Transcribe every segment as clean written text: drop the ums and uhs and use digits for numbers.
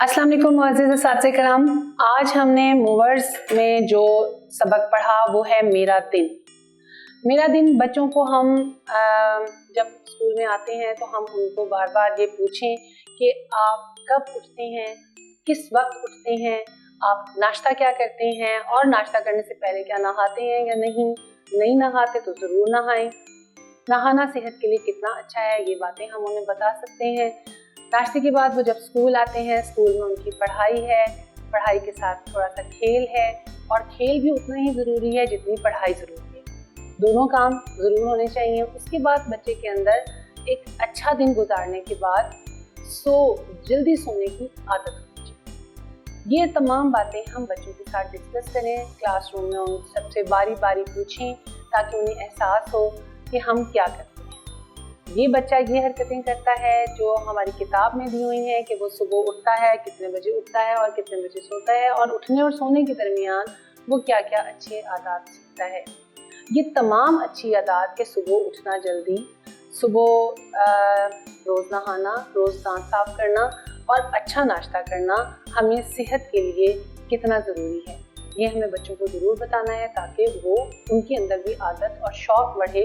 अस्सलाम वालेकुम मुअज़्ज़िज़ असातिज़े किराम। आज हमने मूवर्स में जो सबक पढ़ा वो है मेरा दिन। मेरा दिन बच्चों को हम जब स्कूल में आते हैं तो हम उनको बार बार ये पूछें कि आप कब उठते हैं, किस वक्त उठते हैं, आप नाश्ता क्या करते हैं और नाश्ता करने से पहले क्या नहाते हैं या नहीं नहाते तो ज़रूर नहाएं। नहाना सेहत के लिए कितना अच्छा है ये बातें हम उन्हें बता सकते हैं। नाश्ते के बाद वो जब स्कूल आते हैं, स्कूल में उनकी पढ़ाई है, पढ़ाई के साथ थोड़ा सा खेल है और खेल भी उतना ही ज़रूरी है जितनी पढ़ाई ज़रूरी है। दोनों काम ज़रूर होने चाहिए। उसके बाद बच्चे के अंदर एक अच्छा दिन गुजारने के बाद जल्दी सोने की आदत होनी चाहिए। ये तमाम बातें हम बच्चों के साथ डिस्कस करें, क्लासरूम में उन सबसे बारी बारी पूछें ताकि उन्हें एहसास हो कि हम क्या करते हैं। ये बच्चा ये हरकतें करता है जो हमारी किताब में दी हुई है कि वो सुबह उठता है, कितने बजे उठता है और कितने बजे सोता है, और उठने और सोने के दरमियान वो क्या क्या अच्छे आदत सीखता है। ये तमाम अच्छी आदत के सुबह उठना जल्दी, सुबह रोज़ नहाना, रोज़ दांत साफ करना और अच्छा नाश्ता करना हमें सेहत के लिए कितना ज़रूरी है, ये हमें बच्चों को ज़रूर बताना है ताकि वो उनके अंदर भी आदत और शौक़ बढ़े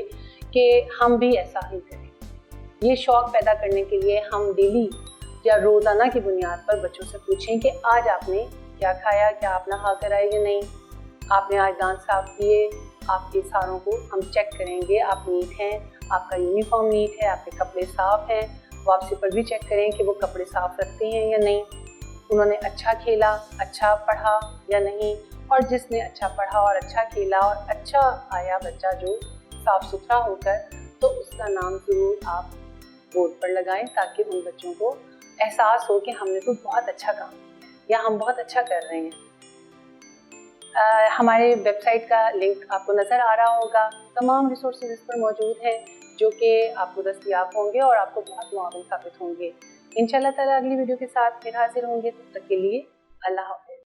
कि हम भी ऐसा ही करें। ये शौक़ पैदा करने के लिए हम डेली या रोज़ाना की बुनियाद पर बच्चों से पूछें कि आज आपने क्या खाया, क्या आप नहा कर आए या नहीं, आपने आज दांत साफ किए, आपके सारों को हम चेक करेंगे, आप नीट हैं, आपका यूनिफॉर्म नीट है, आपके कपड़े साफ़ हैं। वापसी पर भी चेक करें कि वो कपड़े साफ़ रखते हैं या नहीं, उन्होंने अच्छा खेला, अच्छा पढ़ा या नहीं। और जिसने अच्छा पढ़ा और अच्छा खेला और अच्छा आया बच्चा जो साफ़ सुथरा होकर, तो उसका नाम ज़रूर आप बोर्ड पर लगाएं ताकि उन बच्चों को एहसास हो कि हमने तो बहुत अच्छा काम किया या हम बहुत अच्छा कर रहे हैं। हमारे वेबसाइट का लिंक आपको नज़र आ रहा होगा। तमाम रिसोर्सेज इस पर मौजूद हैं जो कि आपको दस्तयाब होंगे और आपको बहुत मुआविन साबित होंगे। इंशाल्लाह ताला अगली वीडियो के साथ फिर हाजिर होंगे। तब तक के लिए अल्लाह हाफ़िज़।